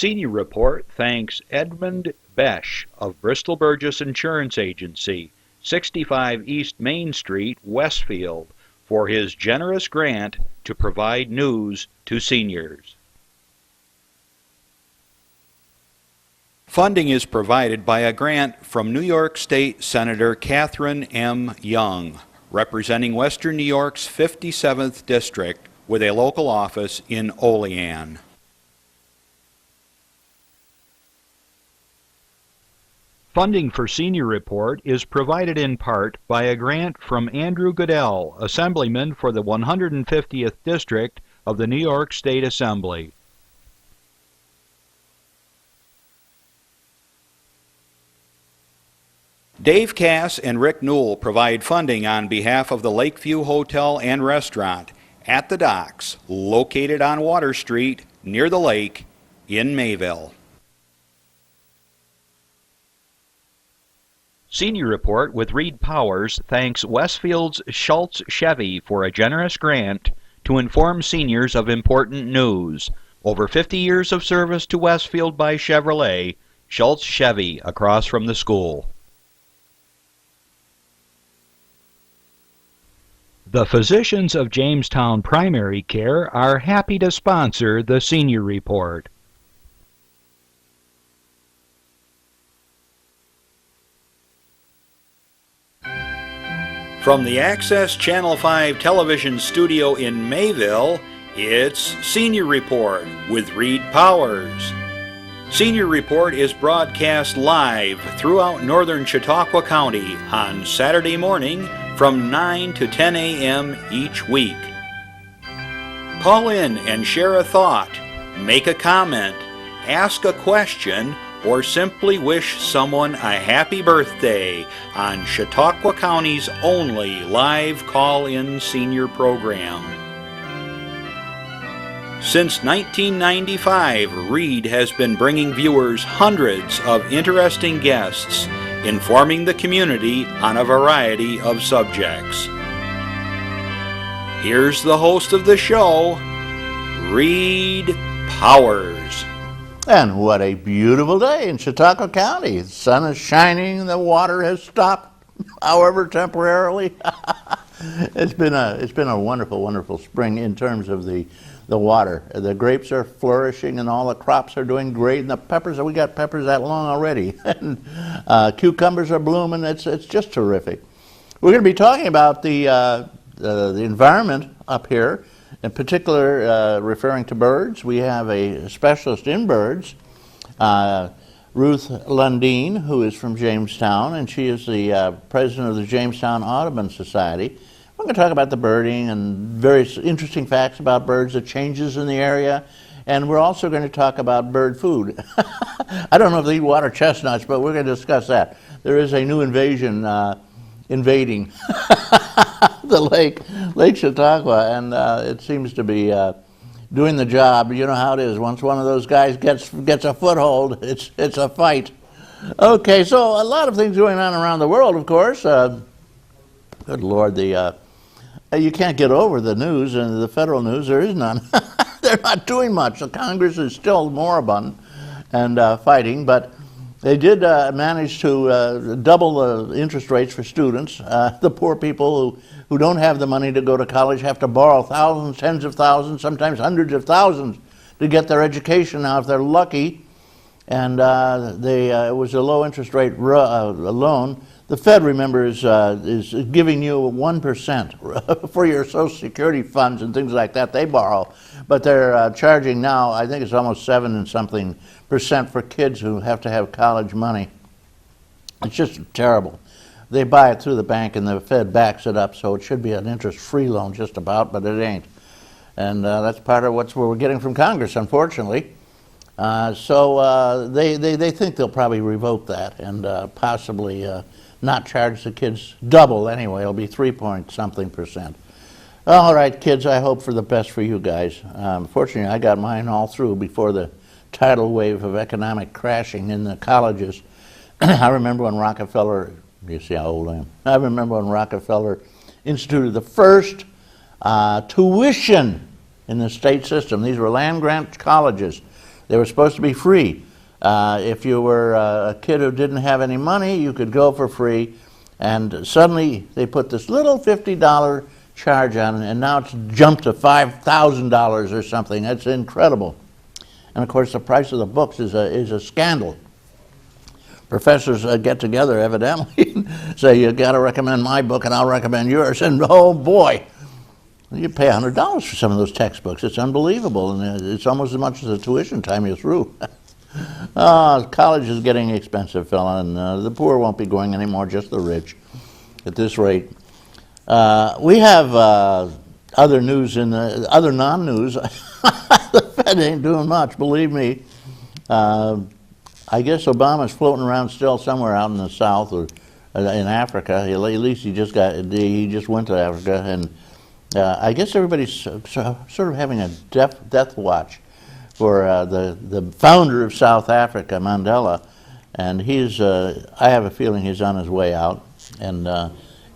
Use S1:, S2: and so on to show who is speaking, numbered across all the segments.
S1: Senior Report thanks Edmund Besch of Bristol Burgess Insurance Agency, 65 East Main Street, Westfield, for his generous grant to provide news to seniors. Funding is provided by a grant from New York State Senator Catherine M. Young, representing Western New York's 57th District with a local office in Olean. Funding for Senior Report is provided in part by a grant from Andrew Goodell, Assemblyman for the 150th District of the New York State Assembly. Dave Cass and Rick Newell provide funding on behalf of the Lakeview Hotel and Restaurant at the Docks, located on Water Street near the lake in Mayville. Senior Report with Reed Powers thanks Westfield's Schultz Chevy for a generous grant to inform seniors of important news. Over 50 years of service to Westfield by Chevrolet, Schultz Chevy across from the school. The physicians of Jamestown Primary Care are happy to sponsor the Senior Report. From the Access Channel 5 television studio in Mayville, it's Senior Report with Reed Powers. Senior Report is broadcast live throughout northern Chautauqua County on Saturday morning from 9 to 10 a.m. each week. Call in and share a thought, make a comment, ask a question, or simply wish someone a happy birthday on Chautauqua County's only live call-in senior program. Since 1995, Reed has been bringing viewers hundreds of interesting guests, informing the community on a variety of subjects. Here's the host of the show, Reed Powers.
S2: And what a beautiful day in Chautauqua County. The sun is shining, the water has stopped, however temporarily. It's been a wonderful, wonderful spring in terms of the water. The grapes are flourishing and all the crops are doing great, and the peppers, we got peppers that long already. And cucumbers are blooming. It's just terrific. We're going to be talking about the environment up here. In particular, referring to birds, we have a specialist in birds, Ruth Lundin, who is from Jamestown, and she is the president of the Jamestown Audubon Society. We're going to talk about the birding and various interesting facts about birds, the changes in the area, and we're also going to talk about bird food. I don't know if they eat water chestnuts, but we're going to discuss that. There is a new invasion invading the Lake Chautauqua, and it seems to be doing the job. You know how it is. Once one of those guys gets a foothold, it's a fight. Okay, so a lot of things going on around the world, of course. Good Lord, you can't get over the news, and the federal news, there is none. They're not doing much. The Congress is still moribund and fighting, but they did manage to double the interest rates for students. The poor people who don't have the money to go to college have to borrow thousands, tens of thousands, sometimes hundreds of thousands to get their education now if they're lucky. And it was a low interest rate loan. The Fed, remember, is giving you 1% for your Social Security funds and things like that. They borrow, but they're charging now, I think it's almost 7 and something % for kids who have to have college money. It's just terrible. They buy it through the bank and the Fed backs it up, so it should be an interest-free loan just about, but it ain't. And that's part of what we're getting from Congress, unfortunately. So they think they'll probably revoke that and possibly not charge the kids double anyway. It'll be 3-point-something %. All right, kids, I hope for the best for you guys. Fortunately, I got mine all through before the tidal wave of economic crashing in the colleges. I remember when Rockefeller, you see how old I am, I remember when Rockefeller instituted the first tuition in the state system. These were land-grant colleges. They were supposed to be free. If you were a kid who didn't have any money, you could go for free. And suddenly they put this little $50 charge on it, and now it's jumped to $5,000 or something. That's incredible. And of course, the price of the books is a scandal. Professors get together, evidently, say, you got to recommend my book and I'll recommend yours. And oh boy, you pay $100 for some of those textbooks. It's unbelievable, and it's almost as much as the tuition time you're through. College is getting expensive, fella, and the poor won't be going anymore, just the rich at this rate. We have other news in the other non-news. The Fed ain't doing much, believe me. I guess Obama's floating around still somewhere out in the South or in Africa. At least he just went to Africa, and I guess everybody's sort of having a death watch for the founder of South Africa, Mandela, and I have a feeling he's on his way out, and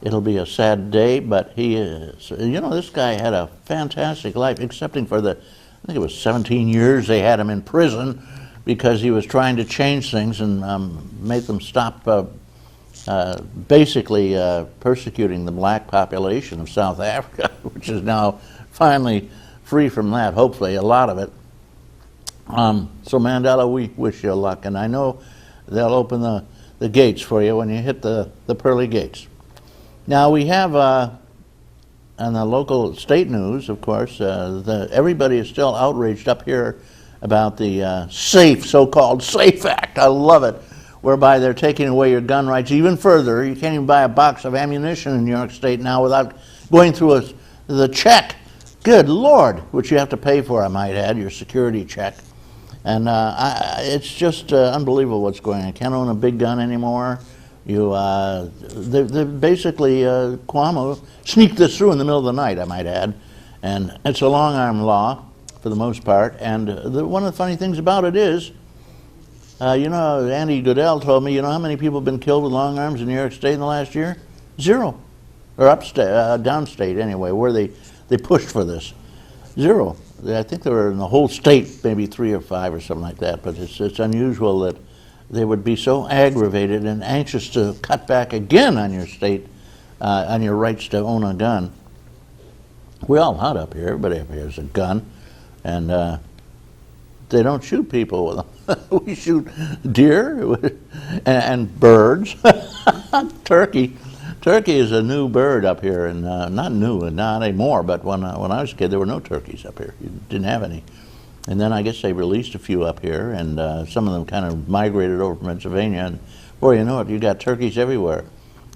S2: it'll be a sad day, but he is. You know, this guy had a fantastic life, excepting for I think it was 17 years they had him in prison because he was trying to change things and make them stop basically persecuting the black population of South Africa, which is now finally free from that, hopefully, a lot of it. So Mandela, we wish you luck, and I know they'll open the gates for you when you hit the pearly gates. Now we have on the local state news, of course, everybody is still outraged up here about the so-called SAFE Act. I love it, whereby they're taking away your gun rights even further. You can't even buy a box of ammunition in New York State now without going through the check. Good Lord, which you have to pay for, I might add, your security check. And it's just unbelievable what's going on. You can't own a big gun anymore. They basically, Cuomo sneaked this through in the middle of the night, I might add. And it's a long-arm law, for the most part. And one of the funny things about it is, you know, Andy Goodell told me, you know how many people have been killed with long arms in New York State in the last year? 0. Or downstate anyway, where they pushed for this. 0. I think there were in the whole state, maybe 3 or 5 or something like that, but it's unusual that they would be so aggravated and anxious to cut back again on your state, on your rights to own a gun. We all hunt up here, everybody up here has a gun, and they don't shoot people with them. We shoot deer and birds. Turkey is a new bird up here, and not new, not anymore, but when I was a kid, there were no turkeys up here. You didn't have any. And then I guess they released a few up here, and some of them kind of migrated over from Pennsylvania, and boy, you know it, you got turkeys everywhere.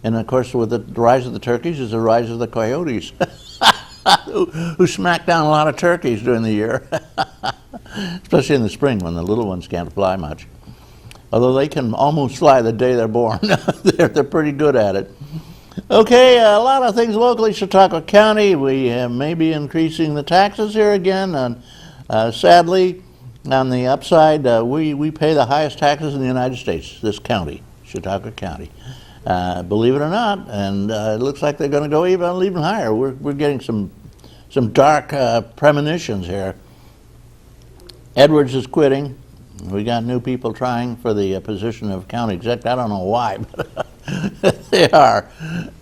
S2: And of course, with the rise of the turkeys is the rise of the coyotes, who smack down a lot of turkeys during the year, especially in the spring when the little ones can't fly much. Although they can almost fly the day they're born. They're pretty good at it. Okay, a lot of things locally, Chautauqua County. We may be increasing the taxes here again. And sadly, on the upside, we pay the highest taxes in the United States, this county, Chautauqua County. Believe it or not, and it looks like they're going to go even higher. We're getting some dark premonitions here. Edwards is quitting. We got new people trying for the position of county exec. I don't know why, but they are.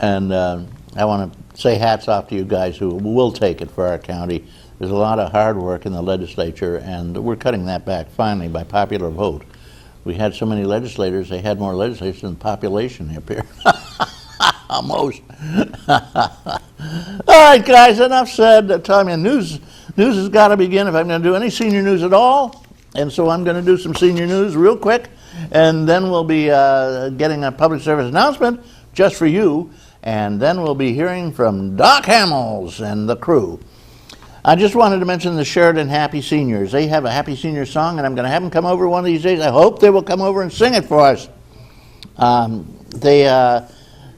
S2: And I want to say hats off to you guys who will take it for our county. There's a lot of hard work in the legislature, and we're cutting that back finally by popular vote. We had so many legislators, they had more legislators than population up here. Almost. All right, guys, enough said. Tell me, news has got to begin if I'm going to do any senior news at all. And so I'm going to do some senior news real quick, and then we'll be getting a public service announcement just for you, and then we'll be hearing from Doc Hamels and the crew. I just wanted to mention the Sheridan Happy Seniors. They have a Happy Senior song, and I'm going to have them come over one of these days. I hope they will come over and sing it for us.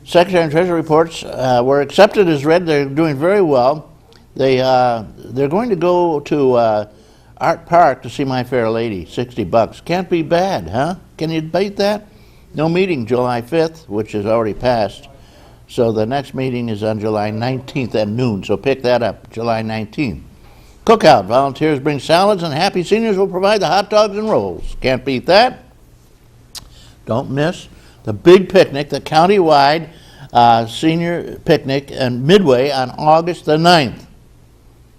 S2: Secretary and Treasury reports were accepted as read. They're doing very well. They're going to go to Art Park to see My Fair Lady, $60. Can't be bad, huh? Can you beat that? No meeting July 5th, which is already passed. So the next meeting is on July 19th at noon, so pick that up, July 19th. Cookout. Volunteers bring salads, and happy seniors will provide the hot dogs and rolls. Can't beat that. Don't miss the big picnic, the county-wide senior picnic and Midway on August the 9th.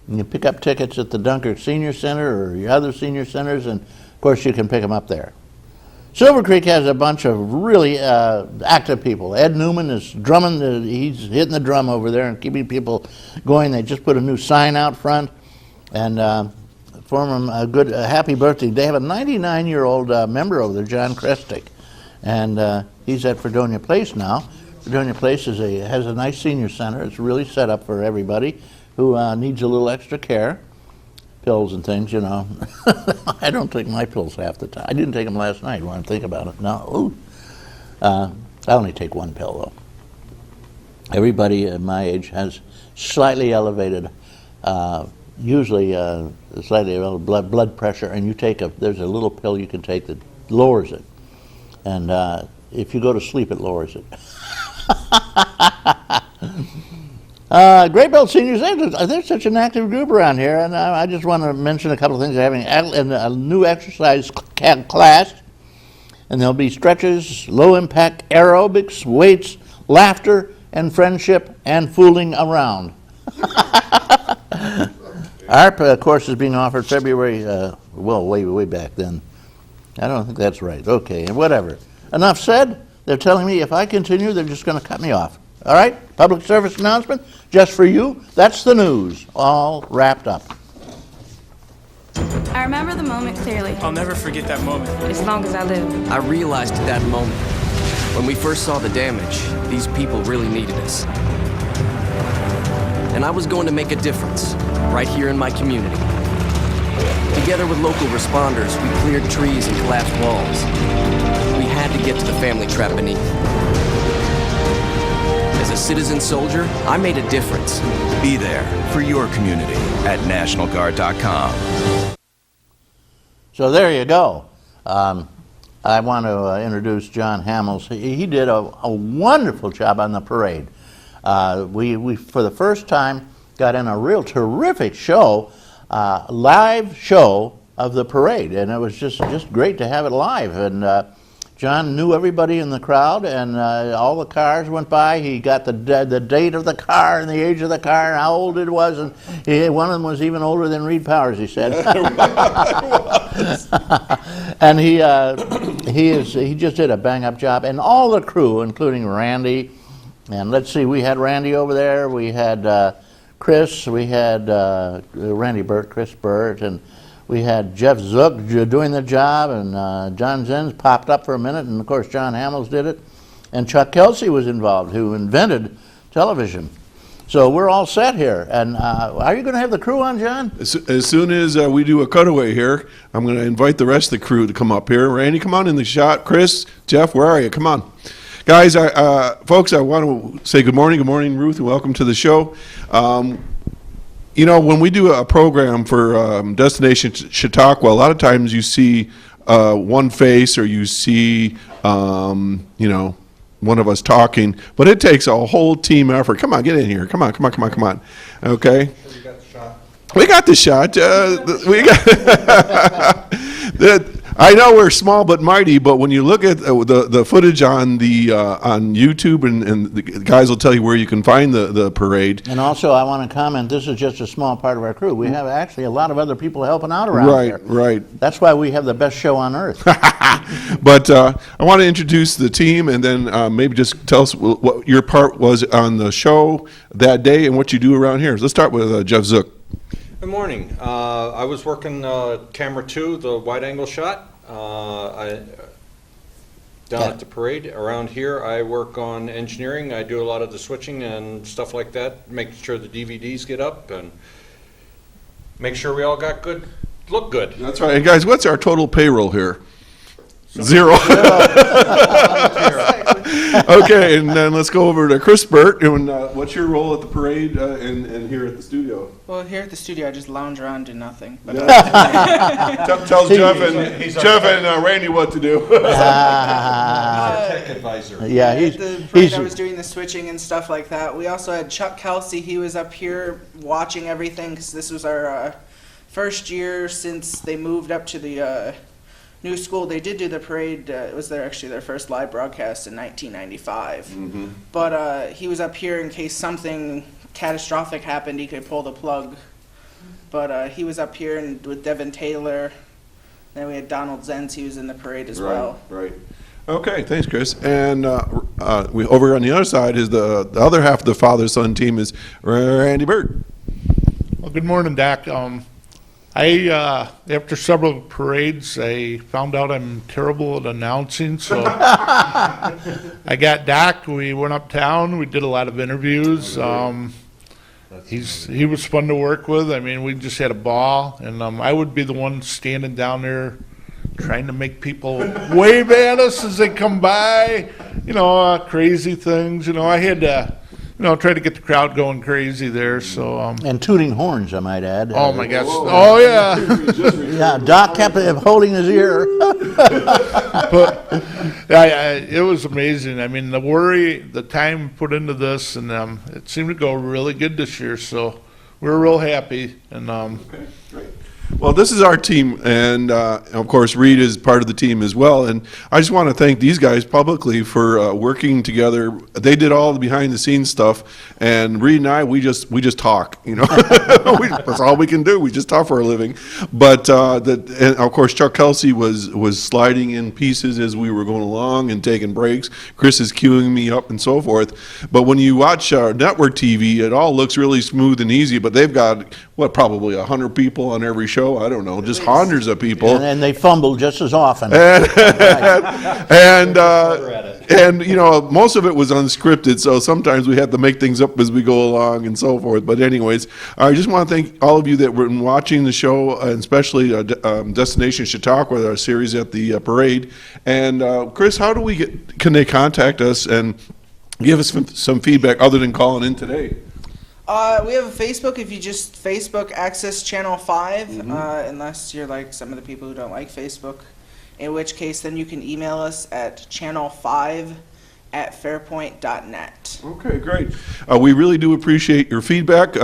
S2: You can pick up tickets at the Dunkirk Senior Center or your other senior centers, and of course you can pick them up there. Silver Creek has a bunch of really active people. Ed Newman is drumming, he's hitting the drum over there and keeping people going. They just put a new sign out front and for him a happy birthday. They have a 99-year-old member over there, John Krestick, and he's at Fredonia Place now. Fredonia Place has a nice senior center. It's really set up for everybody who needs a little extra care. Pills and things, you know. I don't take my pills half the time. I didn't take them last night when I think about it. No, I only take one pill though. Everybody at my age has slightly elevated, usually slightly elevated blood pressure, and there's a little pill you can take that lowers it. And if you go to sleep, it lowers it. Great Belt Seniors, they're such an active group around here, and I just want to mention a couple of things. They're having a new exercise class, and there'll be stretches, low-impact aerobics, weights, laughter, and friendship, and fooling around. Our course is being offered February, way back then. I don't think that's right. Okay, whatever. Enough said. They're telling me if I continue, they're just going to cut me off. All right, public service announcement, just for you. That's the news, all wrapped up.
S3: I remember the moment clearly.
S4: I'll never forget that moment.
S3: As long as I live.
S5: I realized at that moment, when we first saw the damage, these people really needed us. And I was going to make a difference, right here in my community. Together with local responders, we cleared trees and collapsed walls. We had to get to the family trapped beneath. As a citizen soldier, I made a difference.
S6: Be there for your community at NationalGuard.com.
S2: So there you go. I want to introduce John Hamels. He did a wonderful job on the parade. We for the first time, got in a real terrific show, live show of the parade, and it was just great to have it live. And John knew everybody in the crowd, and all the cars went by. He got the date of the car and the age of the car and how old it was, and one of them was even older than Reed Powers, he said. And he just did a bang-up job, and all the crew, including Randy, and let's see, we had Randy over there, we had Chris, we had Randy Burt, Chris Burt, and we had Jeff Zook doing the job, and John Zenz popped up for a minute, and of course John Hamels did it, and Chuck Kelsey was involved, who invented television. So we're all set here, and are you going to have the crew on, John?
S7: As soon as we do a cutaway here, I'm going to invite the rest of the crew to come up here. Randy, come on in the shot. Chris, Jeff, where are you? Come on. Guys, folks, I want to say good morning, Ruth, and welcome to the show. You know, when we do a program for Destination Chautauqua, a lot of times you see one face, or you see, you know, one of us talking, but it takes a whole team effort. Come on, get in here. Come on. Okay? We got the shot. We got I know we're small but mighty, but when you look at the footage on on YouTube, and the guys will tell you where you can find the parade.
S2: And also, I want to comment, this is just a small part of our crew. We have actually a lot of other people helping out around here.
S7: Right.
S2: That's why we have the best show on earth.
S7: But I want to introduce the team, and then maybe just tell us what your part was on the show that day and what you do around here. Let's start with Jeff Zook.
S8: Good morning. I was working camera 2, the wide-angle shot. Down at the parade. Around here, I work on engineering. I do a lot of the switching and stuff like that, making sure the DVDs get up and make sure we all look good.
S7: That's right. And guys, what's our total payroll here? Zero. Okay, and then let's go over to Chris Burt. And what's your role at the parade and here at the studio?
S4: Well, here at the studio, I just lounge around, do nothing. But,
S7: tells Jeff and Randy what to do.
S8: Tech advisor.
S2: Yeah,
S4: at the parade, I was doing the switching and stuff like that. We also had Chuck Kelsey. He was up here watching everything because this was our first year since they moved up to the new school. They did do the parade. It was their first live broadcast in 1995. But he was up here in case something catastrophic happened. He could pull the plug. But he was up here and with Devin Taylor. Then we had Donald Zenz. He was in the parade as well.
S7: Right. Okay, thanks, Chris. And we over on the other side is the other half of the father-son team is Randy Bird.
S9: Well, good morning, Dak. I after several parades, I found out I'm terrible at announcing, so I got Dak. We went uptown. We did a lot of interviews. He was fun to work with. I mean, we just had a ball, and I would be the one standing down there trying to make people wave at us as they come by, crazy things. I had to, try to get the crowd going crazy there. So
S2: And tooting horns, I might add.
S9: oh my gosh, oh yeah.
S2: Yeah, Doc kept holding his ear.
S9: But it was amazing. I mean, the time put into this, and it seemed to go really good this year. So we were real happy. And
S7: Okay, great. Well, this is our team, and of course, Reed is part of the team as well. And I just want to thank these guys publicly for working together. They did all the behind-the-scenes stuff, and Reed and I, we just talk. That's all we can do. We just talk for a living. But and of course, Chuck Kelsey was sliding in pieces as we were going along and taking breaks. Chris is queuing me up and so forth. But when you watch network TV, it all looks really smooth and easy. But they've got probably 100 people on every show. I don't know, just hundreds of people.
S2: And they fumble just as often.
S7: And most of it was unscripted, so sometimes we had to make things up as we go along and so forth. But anyways, I just want to thank all of you that were watching the show, and especially Destination Chautauqua, our series at the parade. And Chris, how do can they contact us and give us some feedback other than calling in today?
S4: We have a Facebook. If you just Facebook Access Channel 5, unless you're like some of the people who don't like Facebook, in which case then you can email us at channel5@fairpoint.net.
S7: Okay, great. We really do appreciate your feedback.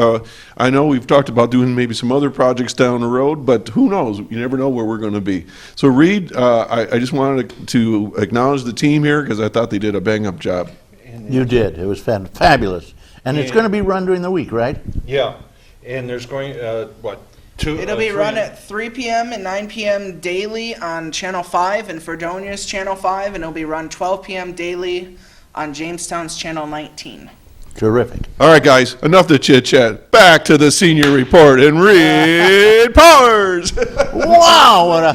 S7: I know we've talked about doing maybe some other projects down the road, but who knows? You never know where we're going to be. So, Reed, I just wanted to acknowledge the team here because I thought they did a bang-up job.
S2: You did. It was fabulous. And it's going to be run during the week, right?
S8: Yeah, and there's going,
S4: It'll be run at 3 p.m. and 9 p.m. daily on Channel 5 and Fredonia's Channel 5, and it'll be run 12 p.m. daily on Jamestown's Channel 19.
S2: Terrific.
S7: All right, guys, enough to chit-chat. Back to the senior report and Reed Powers.
S2: Wow, what a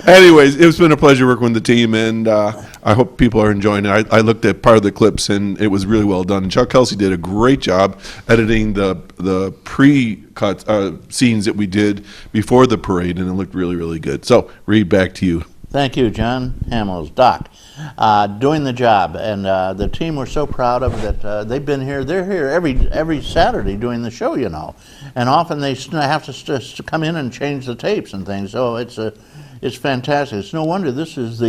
S7: Anyways, it's been a pleasure working with the team, and I hope people are enjoying it. I looked at part of the clips, and it was really well done. And Chuck Kelsey did a great job editing the pre-cut scenes that we did before the parade, and it looked really, really good. So, Reed, back to you.
S2: Thank you, John Hamels, Doc, doing the job, and the team we're so proud of that they've been here. They're here every Saturday doing the show, and often they have to come in and change the tapes and things. So it's fantastic. It's no wonder this is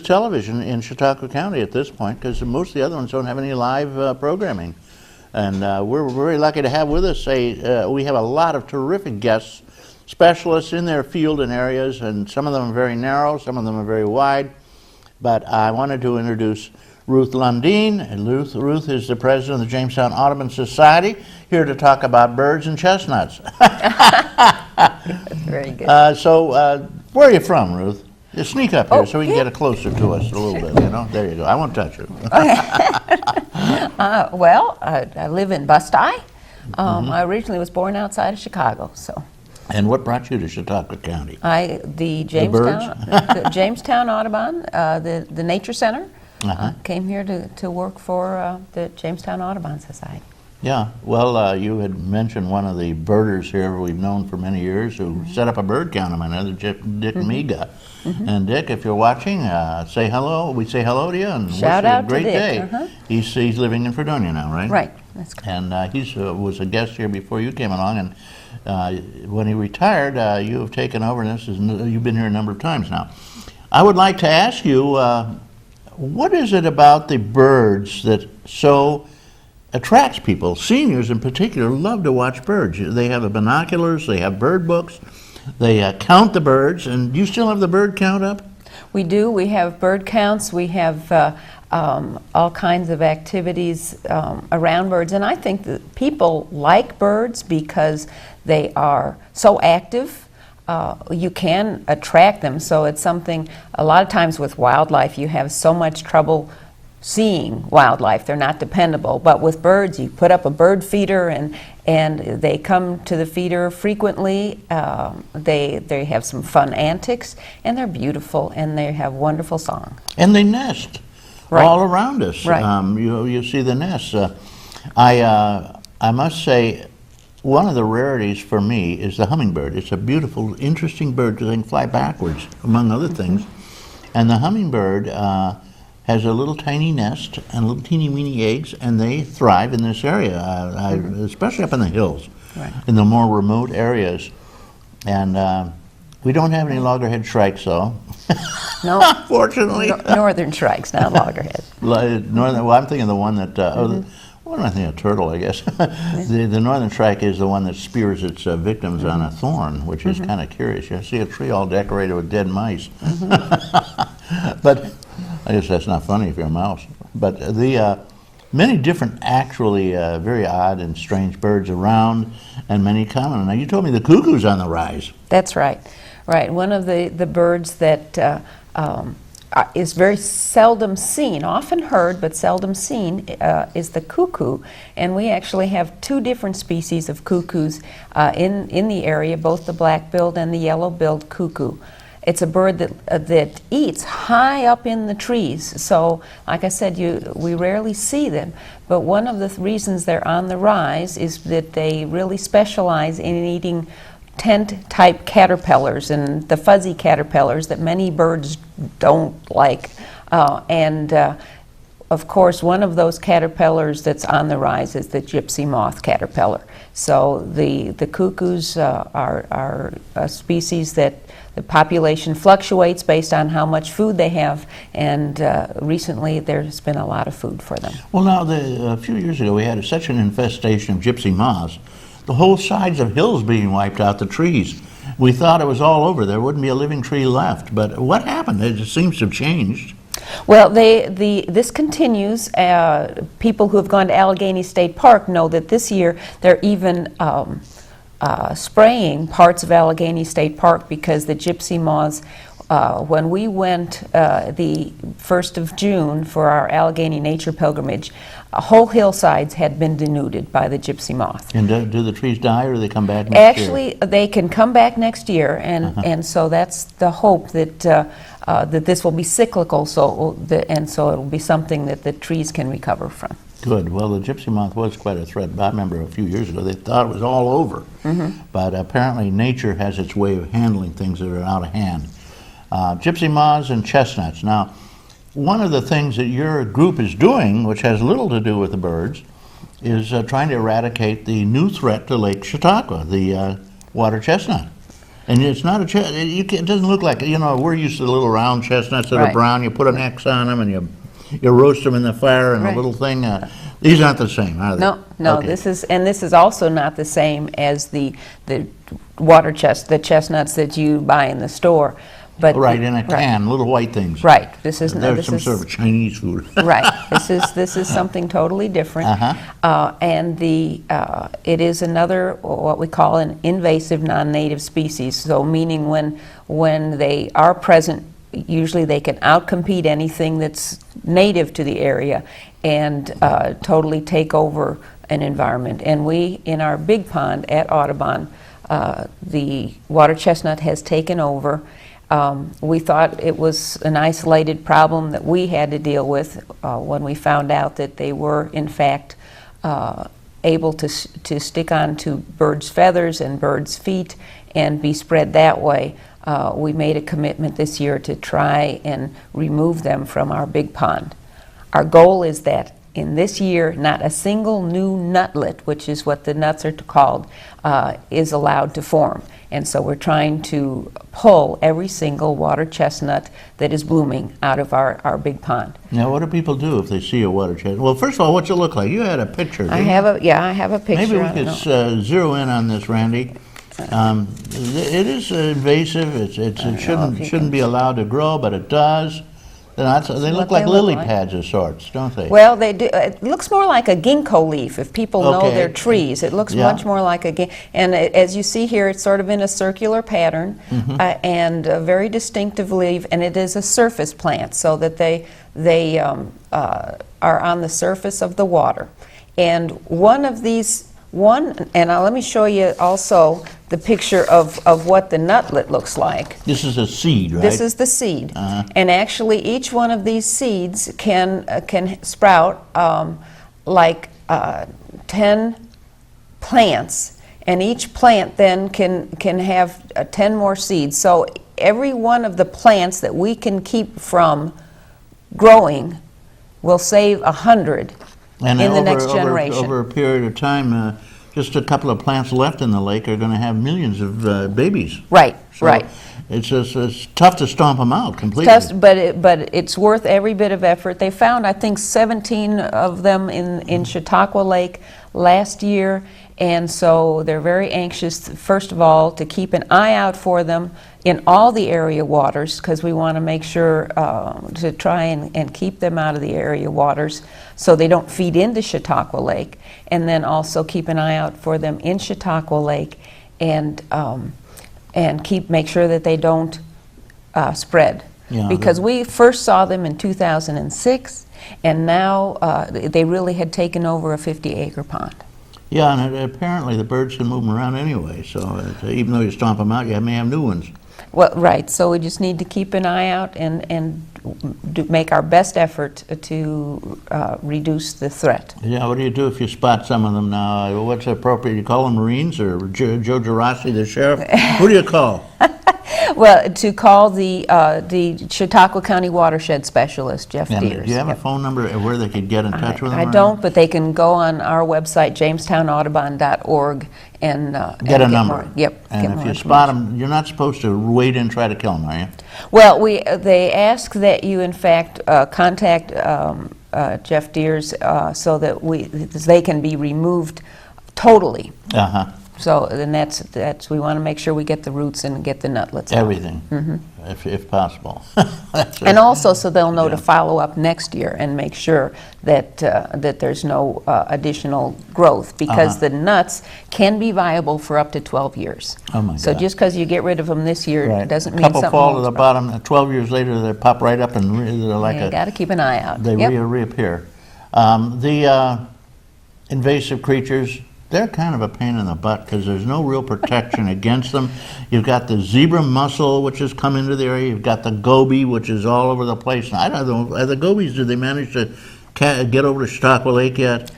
S2: television in Chautauqua County at this point, because most of the other ones don't have any live programming, and we're very lucky to have with us. We have a lot of terrific guests. Specialists in their field and areas, and some of them are very narrow, some of them are very wide. But I wanted to introduce Ruth Lundin. And Ruth is the president of the Jamestown Audubon Society, here to talk about birds and chestnuts.
S10: That's very good.
S2: Where are you from, Ruth? You sneak up here so we can get it closer to us a little bit, There you go. I won't touch you.
S10: I live in Bust-I. I originally was born outside of Chicago, so.
S2: And what brought you to Chautauqua County?
S10: The Jamestown Audubon, the Nature Center, came here to work for the Jamestown Audubon Society.
S2: Yeah, well, you had mentioned one of the birders here we've known for many years who set up a bird count on another, Dick Miga. And Dick, if you're watching, say hello. We say hello to you and
S10: Shout
S2: wish you
S10: out
S2: a great
S10: to Dick.
S2: day. He's living in Fredonia now, right?
S10: Right, that's correct.
S2: And he was a guest here before you came along, and when he retired, you have taken over, and you've been here a number of times now. I would like to ask you, what is it about the birds that so attracts people. Seniors in particular love to watch birds. They have the binoculars, they have bird books, they count the birds. And do you still have the bird count up?
S10: We do. We have bird counts. We have all kinds of activities around birds. And I think that people like birds because they are so active. You can attract them. So it's something, a lot of times with wildlife, you have so much trouble seeing wildlife. They're not dependable. But with birds, you put up a bird feeder and they come to the feeder frequently. They have some fun antics, and they're beautiful, and they have wonderful song.
S2: And they nest all around us.
S10: Right.
S2: You see the nests. I must say, one of the rarities for me is the hummingbird. It's a beautiful, interesting bird because they can fly backwards, among other things. And the hummingbird has a little tiny nest and little teeny weeny eggs, and they thrive in this area, especially up in the hills, in the more remote areas. And we don't have any loggerhead shrikes, though.
S10: No,
S2: fortunately.
S10: Northern shrikes, not loggerhead.
S2: Well, I'm thinking the one that. What am I thinking? A turtle, I guess. The northern shrike is the one that spears its victims on a thorn, which is kind of curious. You see a tree all decorated with dead mice. But I guess that's not funny if you're a mouse. But the many different, actually very odd and strange birds around, and many common. Now, you told me the cuckoo's on the rise.
S10: That's right. Right. One of the birds that is very seldom seen, often heard but seldom seen, is the cuckoo. And we actually have two different species of cuckoos in the area, both the black-billed and the yellow-billed cuckoo. It's a bird that eats high up in the trees. So, like I said, we rarely see them. But one of the reasons they're on the rise is that they really specialize in eating tent-type caterpillars and the fuzzy caterpillars that many birds don't like. Of course, one of those caterpillars that's on the rise is the gypsy moth caterpillar. So the cuckoos are a species that the population fluctuates based on how much food they have, and recently there's been a lot of food for them.
S2: Well, now, a few years ago we had such an infestation of gypsy moths, the whole sides of hills being wiped out, the trees. We thought it was all over. There wouldn't be a living tree left. But what happened? It just seems to have changed.
S10: Well, this continues. People who have gone to Allegheny State Park know that this year they're even spraying parts of Allegheny State Park because the gypsy moths, when we went the 1st of June for our Allegheny Nature Pilgrimage, whole hillsides had been denuded by the gypsy moth.
S2: And do the trees die, or do they come back next year?
S10: Actually, they can come back next year, and so that's the hope that that this will be cyclical, so it will be something that the trees can recover from.
S2: Good. Well, the gypsy moth was quite a threat. I remember a few years ago they thought it was all over, but apparently nature has its way of handling things that are out of hand. Gypsy moths and chestnuts. Now, one of the things that your group is doing, which has little to do with the birds, is trying to eradicate the new threat to Lake Chautauqua, the water chestnut. And it's not it doesn't look like, we're used to the little round chestnuts that are brown. You put an X on them and you roast them in the fire and a little thing. These aren't the same, are they?
S10: No. Okay. This is also not the same as the water the chestnuts that you buy in the store. But
S2: in a can, little white things.
S10: Right.
S2: There's some sort of Chinese food.
S10: Right. This is something totally different. And it is another, what we call an invasive non-native species. So meaning when they are present, usually they can outcompete anything that's native to the area and totally take over an environment. And we, in our big pond at Audubon, the water chestnut has taken over. We thought it was an isolated problem that we had to deal with when we found out that they were, in fact, able to stick onto birds' feathers and birds' feet and be spread that way. We made a commitment this year to try and remove them from our big pond. Our goal is that in this year, not a single new nutlet, which is what the nuts are called, is allowed to form. And so we're trying to pull every single water chestnut that is blooming out of our big pond.
S2: Now, what do people do if they see a water chestnut? Well, first of all, what's it look like? You had a picture.
S10: I have a picture.
S2: Maybe we could zero in on this, Randy. It is invasive. It shouldn't be allowed to grow, but it does. They look like lily pads of sorts, don't they?
S10: Well, they do. It looks more like a ginkgo leaf. If people know their trees, it looks much more like a ginkgo. And as you see here, it's sort of in a circular pattern and a very distinctive leaf. And it is a surface plant, so that they are on the surface of the water. And let me show you also the picture of what the nutlet looks like.
S2: This is a seed, right?
S10: This is the seed. And actually each one of these seeds can sprout like 10 plants, and each plant then can have 10 more seeds. So every one of the plants that we can keep from growing will save 100 in the next generation.
S2: Over a period of time, just a couple of plants left in the lake are going to have millions of babies.
S10: Right,
S2: so
S10: right.
S2: It's tough to stomp them out completely.
S10: But it's worth every bit of effort. They found, I think, 17 of them in Chautauqua Lake last year, and so they're very anxious, first of all, to keep an eye out for them in all the area waters, because we want to make sure to try and keep them out of the area waters so they don't feed into Chautauqua Lake, and then also keep an eye out for them in Chautauqua Lake and make sure that they don't spread. Yeah, because we first saw them in 2006, and now they really had taken over a 50-acre pond.
S2: Yeah, and apparently the birds can move them around anyway, so even though you stomp them out, you may have new ones.
S10: Well, right, so we just need to keep an eye out and make our best effort to reduce the threat.
S2: Yeah, what do you do if you spot some of them now? What's appropriate? You call them Marines or Joe Gerasi, the sheriff? Who do you call?
S10: Well, to call the Chautauqua County Watershed Specialist, Jeff Deers.
S2: Do you have a phone number where they could get in touch with them?
S10: I don't, but they can go on our website, JamestownAudubon.org, and
S2: get a number.
S10: More, yep.
S2: And if you spot them, you're not supposed to wade in and try to kill them, are you?
S10: Well, they ask that you, in fact, contact Jeff Deers so that they can be removed totally. So then that's we want to make sure we get the roots and get the nutlets out.
S2: Everything, if possible.
S10: And also so they'll know to follow up next year and make sure that there's no additional growth, because the nuts can be viable for up to 12 years.
S2: Oh my God.
S10: So just because you get rid of them this year doesn't mean
S2: something.
S10: A
S2: couple fall to the bottom. 12 years later, they pop right up and they're like
S10: you got to keep an eye out.
S2: They reappear. The invasive creatures, they're kind of a pain in the butt because there's no real protection against them. You've got the zebra mussel, which has come into the area. You've got the goby, which is all over the place. And I don't know, the gobies, did they manage to get over to Chautauqua Lake yet?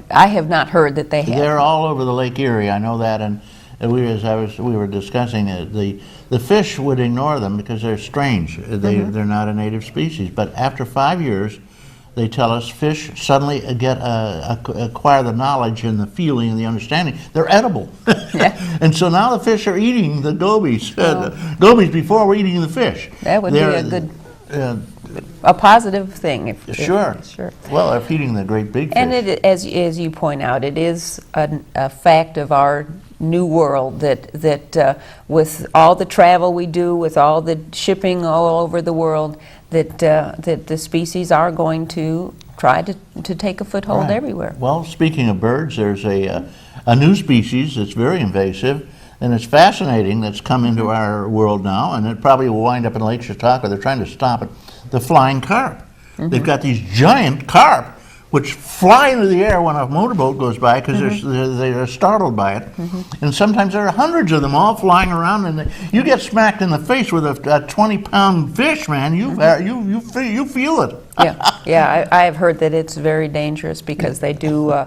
S10: I have not heard that they have.
S2: They're all over the Lake Erie, I know that. And we were discussing it. The fish would ignore them because they're strange. They're not a native species. But after 5 years, they tell us fish suddenly acquire the knowledge and the feeling and the understanding. They're edible. And so now the fish are eating the gobies. The gobies before we're eating the fish.
S10: That would be a good, a positive thing.
S2: Sure. Well, they're feeding the great big fish.
S10: And as you point out, it is a fact of our new world that with all the travel we do, with all the shipping all over the world, that the species are going to try to take a foothold everywhere.
S2: Well, speaking of birds, there's a new species that's very invasive, and it's fascinating, that's come into our world now, and it probably will wind up in Lake Chautauqua. They're trying to stop it. The flying carp. They've got these giant carp which fly into the air when a motorboat goes by because they're startled by it. And sometimes there are hundreds of them all flying around, and you get smacked in the face with a 20-pound fish, man. You feel it.
S10: I have heard that it's very dangerous because they do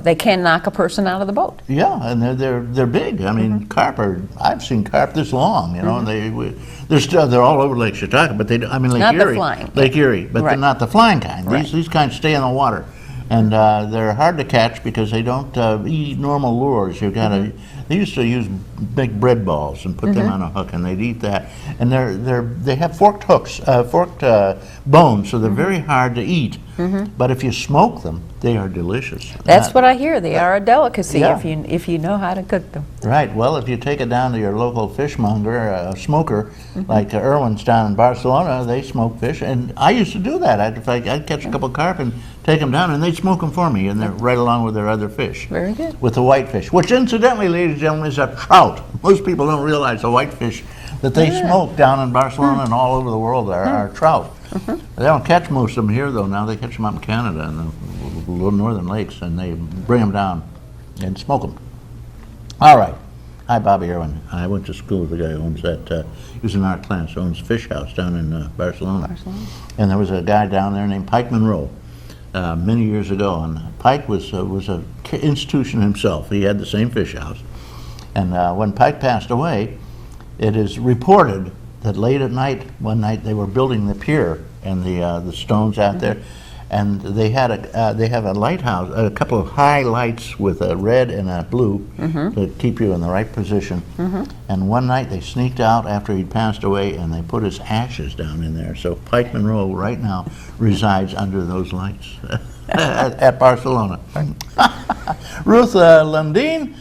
S10: they can knock a person out of the boat.
S2: Yeah, and they're big. I mean, carp are. I've seen carp this long. You know, and they're all over Lake Chautauqua, but Lake
S10: not
S2: Erie.
S10: The flying.
S2: Lake Erie, but they're not the flying kind.
S10: Right.
S2: These kinds stay in the water. And they're hard to catch because they don't eat normal lures. You've got to. They used to use big bread balls and put them on a hook, and they'd eat that. And they have forked hooks, forked bones, so they're very hard to eat. But if you smoke them, they are delicious.
S10: That's what I hear. They are a delicacy
S2: Yeah.
S10: if you know how to cook them.
S2: Right. Well, if you take it down to your local fishmonger, smoker, like Irwin's down in Barcelona, they smoke fish, and I used to do that. I'd catch a couple carp and take them down, and they'd smoke them for me, and they're right along with their other fish.
S10: Very good.
S2: With the whitefish, which incidentally, ladies and gentlemen, is a trout. Most people don't realize the whitefish that they smoke down in Barcelona and all over the world are trout. They don't catch most of them here, though. Now they catch them up in Canada in the little northern lakes, and they bring them down and smoke them. All right. Hi, Bobby Irwin. I went to school with the guy who owns that. He was in our class, owns Fish House down in Barcelona. And there was a guy down there named Pike Monroe many years ago. And Pike was a institution himself. He had the same fish house. And when Pike passed away, it is reported that late at night, one night, they were building the pier and the stones out there, and they have a lighthouse, a couple of high lights with a red and a blue to keep you in the right position. And one night they sneaked out after he'd passed away, and they put his ashes down in there. So Pike Monroe right now resides under those lights at Barcelona. Ruth Lundin,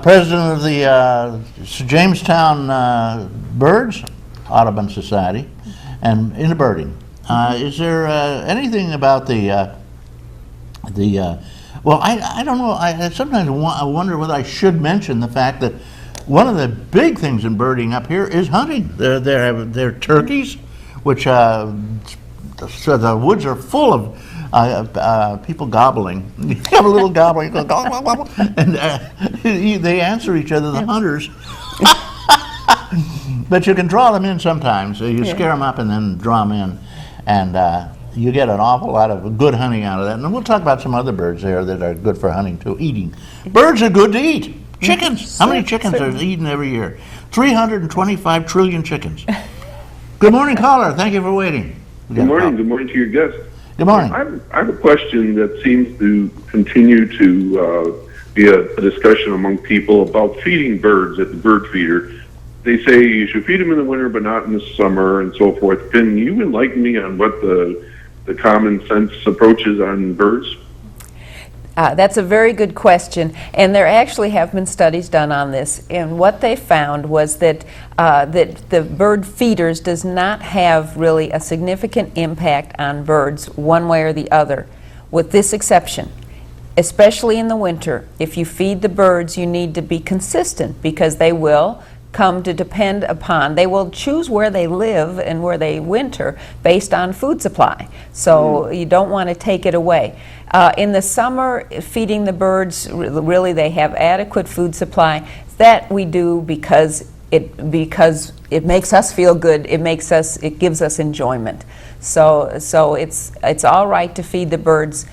S2: president of the Jamestown Birds Audubon Society, and into birding. Is there anything about the well, I don't know. I sometimes I wonder whether I should mention the fact that one of the big things in birding up here is hunting. They're turkeys, which so the woods are full of people gobbling. You have a little gobbling, go, gobble, gobble, and they answer each other, the hunters. But you can draw them in sometimes. You scare them up and then draw them in, and you get an awful lot of good hunting out of that. And we'll talk about some other birds there that are good for hunting too. Eating. Birds are good to eat. Chickens. How many chickens are eaten every year? 325 trillion chickens. Good morning, caller. Thank you for waiting.
S11: Good morning. Good morning to your guest.
S2: Good morning.
S11: I have a question that seems to continue to be a discussion among people about feeding birds at the bird feeder. They say you should feed them in the winter, but not in the summer, and so forth. Can you enlighten me on what the common sense approach is on birds?
S10: That's a very good question, and there actually have been studies done on this. And what they found was that that the bird feeders does not have really a significant impact on birds one way or the other, with this exception. Especially in the winter, if you feed the birds, you need to be consistent because they will come to depend upon, they will choose where they live and where they winter based on food supply. So you don't want to take it away. In the summer, feeding the birds, really they have adequate food supply. That we do because it makes us feel good. It gives us enjoyment. So it's all right to feed the birds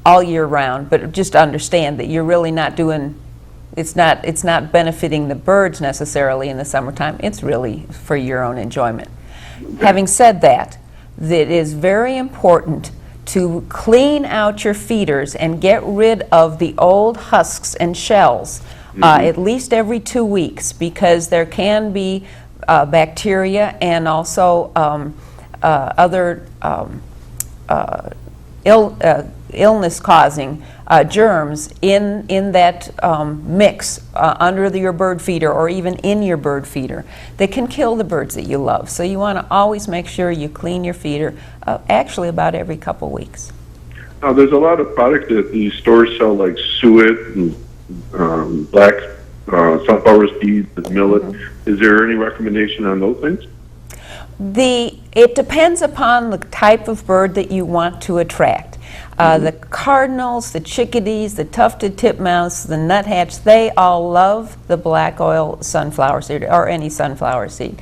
S10: all year round, but just understand that you're really not doing. It's not benefiting the birds necessarily in the summertime. It's really for your own enjoyment. Having said that, it is very important to clean out your feeders and get rid of the old husks and shells at least every 2 weeks, because there can be bacteria and also other illness-causing germs in that mix under your bird feeder or even in your bird feeder that can kill the birds that you love. So you want to always make sure you clean your feeder actually about every couple weeks.
S11: Now, there's a lot of product that these stores sell, like suet and black sunflower seeds and millet. Is there any recommendation on those things?
S10: It depends upon the type of bird that you want to attract. The cardinals, the chickadees, the tufted titmouse, the nuthatch, they all love the black oil sunflower seed or any sunflower seed.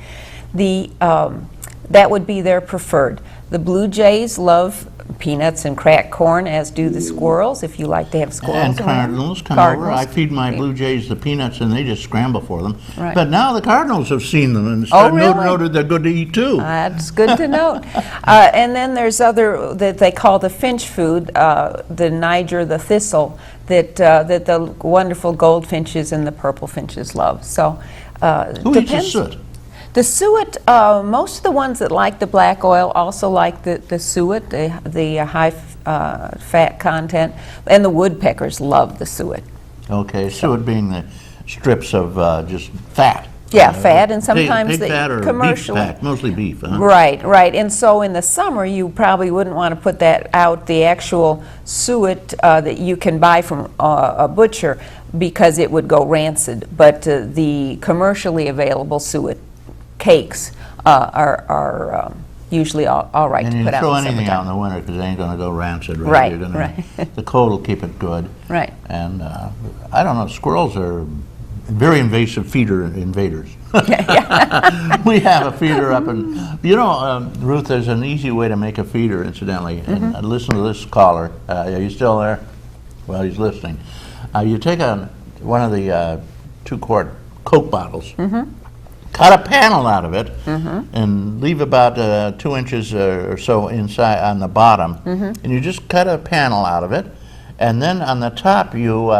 S10: That would be their preferred. The blue jays love peanuts and cracked corn, as do the squirrels, if you like to have squirrels
S2: And
S10: around.
S2: cardinals come over. I feed my blue jays the peanuts, and they just scramble for them.
S10: Right.
S2: But now the cardinals have seen them and
S10: really?
S2: noted they're good to eat too.
S10: That's good to note. And then there's other that they call the finch food, the Niger, the thistle, that the wonderful goldfinches and the purple finches love. So
S2: Who eats the suet?
S10: The suet, most of the ones that like the black oil also like the suet, the high fat content, and the woodpeckers love the suet.
S2: Okay, suet being the strips of just fat.
S10: Yeah, fat, and sometimes
S2: pig
S10: they
S2: fat or
S10: commercially.
S2: beef fat, mostly beef, huh?
S10: Right, right. And so in the summer, you probably wouldn't want to put that out, the actual suet that you can buy from a butcher, because it would go rancid. But the commercially available suet cakes are usually all right
S2: And
S10: to
S2: you
S10: put out
S2: throw
S10: in the
S2: anything out in
S10: summertime.
S2: the winter because they ain't going to go rancid, right?
S10: Right,
S2: You're gonna,
S10: right.
S2: The cold will keep it good.
S10: Right.
S2: And I don't know, squirrels are very invasive feeder invaders. We have a feeder up in, Ruth, there's an easy way to make a feeder, incidentally. And listen to this caller. Are you still there? Well, he's listening. You take one of the 2-quart Coke bottles, cut a panel out of it, and leave about 2 inches or so inside on the bottom, and you just cut a panel out of it, and then on the top you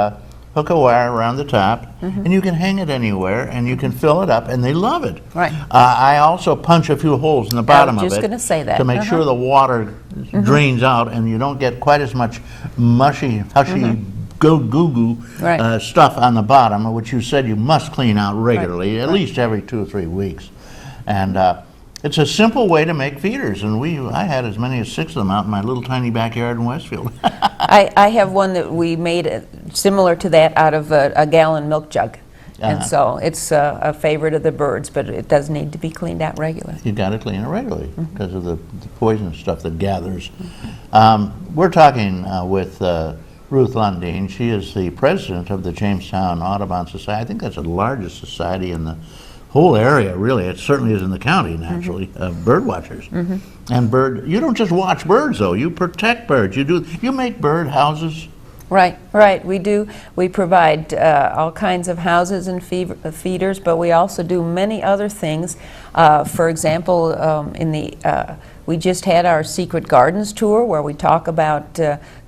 S2: hook a wire around the top, and you can hang it anywhere, and you can fill it up, and they love it.
S10: Right.
S2: I also punch a few holes in the bottom of it
S10: just gonna say that.
S2: to make sure the water drains out, and you don't get quite as much mushy, hushy, goo-goo
S10: Right.
S2: stuff on the bottom, which you said you must clean out regularly, at least every 2 or 3 weeks. And it's a simple way to make feeders, and I had as many as 6 of them out in my little tiny backyard in Westfield.
S10: I have one that we made similar to that out of a gallon milk jug. And so it's a favorite of the birds, but it does need to be cleaned out regularly.
S2: You got to clean it regularly because of the poison stuff that gathers. We're talking with Ruth Lundin. She is the president of the Jamestown Audubon Society. I think that's the largest society in the whole area, really. It certainly is in the county, naturally, of bird watchers. And you don't just watch birds, though. You protect birds. You make bird houses.
S10: Right, right. We do. We provide all kinds of houses and feeders, but we also do many other things. For example, we just had our Secret Gardens tour, where we talk about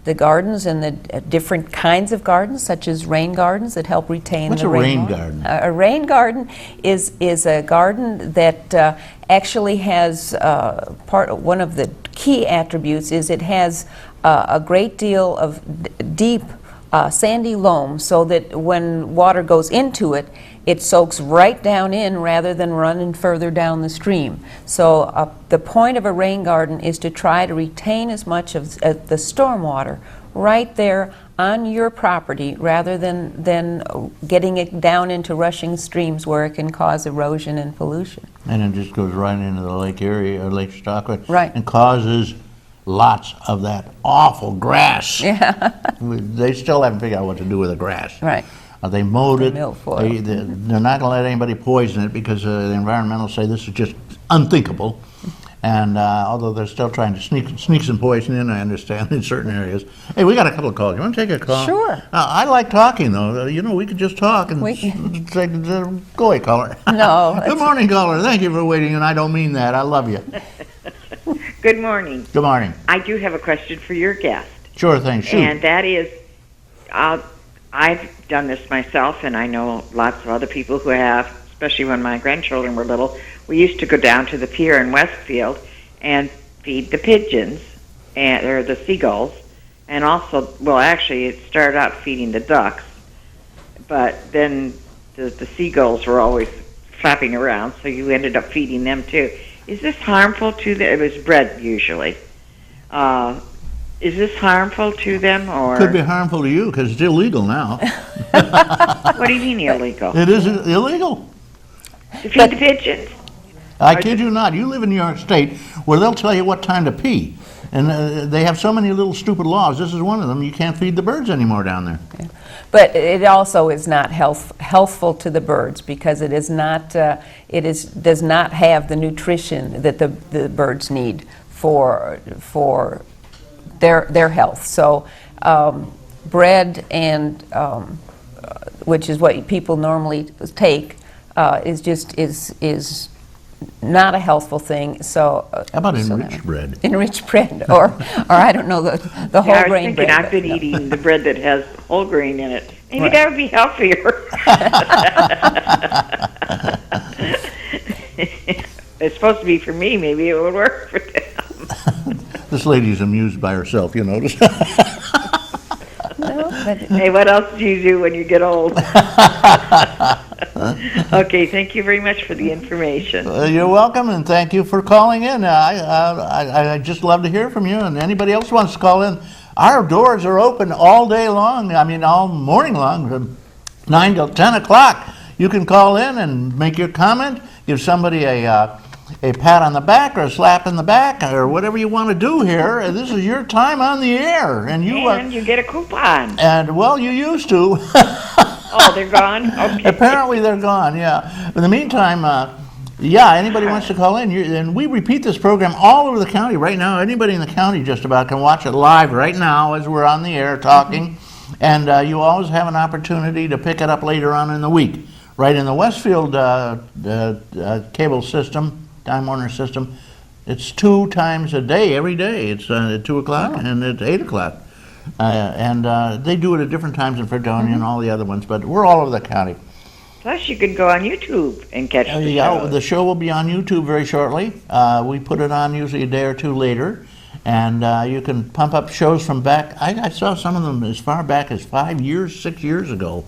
S10: the gardens and the different kinds of gardens, such as rain gardens that help retain
S2: What's
S10: the rain.
S2: What's a rain garden?
S10: A rain garden is a garden that actually has one of the key attributes is it has a great deal of deep sandy loam, so that when water goes into it, it soaks right down in rather than running further down the stream. So the point of a rain garden is to try to retain as much of the storm water right there on your property, rather than getting it down into rushing streams where it can cause erosion and pollution.
S2: And it just goes right into the lake area, or Lake Stockwood,
S10: Right.
S2: and causes lots of that awful grass.
S10: Yeah.
S2: They still haven't figured out what to do with the grass.
S10: Right.
S2: They mowed it.
S10: milfoil.
S2: They're not going to let anybody poison it because the environmentalists say this is just unthinkable. And although they're still trying to sneak some poison in, I understand, in certain areas. Hey, we got a couple of calls. You want to take a call?
S10: Sure.
S2: I like talking, though. We could just talk and say, go away, caller.
S10: No.
S2: Good morning, caller. Thank you for waiting, and I don't mean that. I love you.
S12: Good morning.
S2: Good morning.
S12: I do have a question for your guest.
S2: Sure thing. Shoot.
S12: And that is, I've done this myself, and I know lots of other people who have, especially when my grandchildren were little. We used to go down to the pier in Westfield and feed the pigeons, or the seagulls, and also, well, actually, it started out feeding the ducks, but then the seagulls were always flapping around, so you ended up feeding them too. Is this harmful to them? It was bread, usually. Is this harmful to them, or?
S2: Could be harmful to you because it's illegal now.
S12: What do you mean illegal?
S2: It is illegal.
S12: To feed the pigeons?
S2: I kid you not. You live in New York State where they'll tell you what time to pee. And they have so many little stupid laws. This is one of them. You can't feed the birds anymore down there.
S10: Yeah. But it also is not healthful to the birds, because it is not. Does not have the nutrition that the birds need for their health. So bread and which is what people normally take is not a healthful thing. So
S2: how about enriched bread?
S10: Enriched bread, or I don't know, the whole grain bread.
S12: I've been eating the bread that has whole grain in it. Maybe that would be healthier. It's supposed to be for me. Maybe it would work for them.
S2: This lady's amused by herself, you notice.
S10: No, but
S12: hey, what else do you do when you get old? Okay, thank you very much for the information.
S2: You're welcome, and thank you for calling in. I just love to hear from you, and anybody else wants to call in. Our doors are open all day long. I mean, all morning long, from 9 till 10 o'clock. You can call in and make your comment, give somebody a pat on the back or a slap in the back or whatever you want to do here. This is your time on the air, and
S12: you get a coupon.
S2: And well, you used to.
S12: Oh, they're gone? Okay.
S2: Apparently they're gone, yeah. In the meantime, anybody wants to call in. And we repeat this program all over the county right now. Anybody in the county just about can watch it live right now as we're on the air talking. And you always have an opportunity to pick it up later on in the week. Right in the Westfield cable system, Time Warner system, it's 2 times a day, every day. It's at 2 o'clock and at 8 o'clock. And they do it at different times in Fredonia and all the other ones, but we're all over the county.
S12: Plus, you can go on YouTube and catch the show.
S2: The show will be on YouTube very shortly. We put it on usually a day or two later, and you can pump up shows from back. I saw some of them as far back as 5 years, 6 years ago,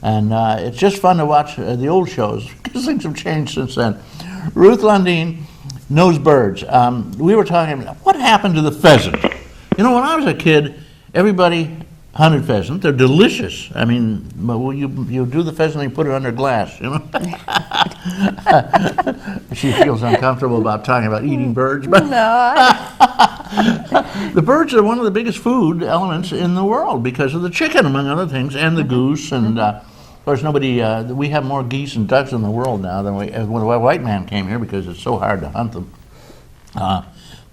S2: and it's just fun to watch the old shows because things have changed since then. Ruth Lundin knows birds. We were talking about what happened to the pheasant. You know, when I was a kid, everybody hunted pheasant. They're delicious. I mean, you do the pheasant and you put it under glass, you know. She feels uncomfortable about talking about eating birds, but the birds are one of the biggest food elements in the world because of the chicken, among other things, and the goose. And of course, we have more geese and ducks in the world now than when a white man came here because it's so hard to hunt them.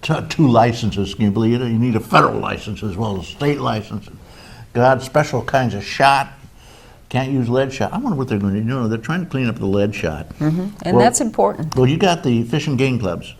S2: 2 licenses, can you believe it? You need a federal license as well as a state license. God, special kinds of shot. Can't use lead shot. I wonder what they're going to do. You know, they're trying to clean up the lead shot.
S10: And that's important.
S2: Well, you got the Fish and Game Clubs,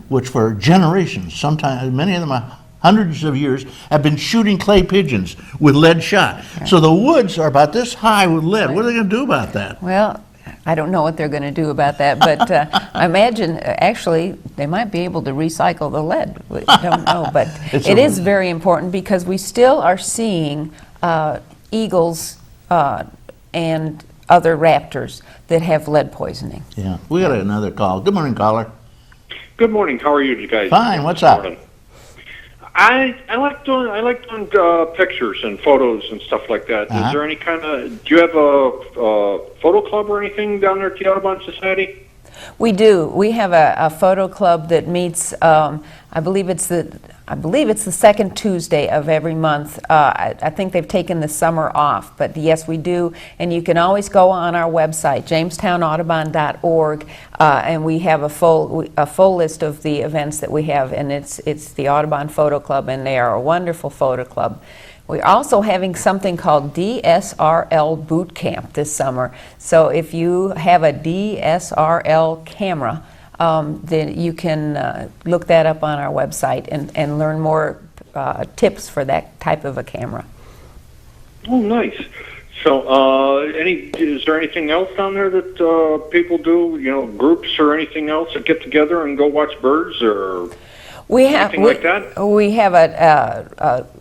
S2: which for generations, sometimes many of them are hundreds of years, have been shooting clay pigeons with lead shot. Right. So the woods are about this high with lead. What are they going to do about that?
S10: Well, I don't know what they're going to do about that, but I imagine actually they might be able to recycle the lead. I don't know, but it is very important because we still are seeing eagles and other raptors that have lead poisoning.
S2: Yeah, we got another call. Good morning, caller.
S13: Good morning. How are you guys?
S2: Fine. What's up?
S13: I like doing pictures and photos and stuff like that. Is there any do you have a photo club or anything down there at the Audubon Society?
S10: We do. We have a photo club that meets. I believe it's the second Tuesday of every month. I think they've taken the summer off, but yes, we do. And you can always go on our website, JamestownAudubon.org, and we have a full list of the events that we have, and it's the Audubon Photo Club, and they are a wonderful photo club. We're also having something called DSRL Boot Camp this summer. So if you have a DSRL camera, then you can look that up on our website and learn more tips for that type of a camera.
S13: Oh, nice. So, is there anything else down there that people do? You know, groups or anything else that get together and go watch birds or? We have
S10: a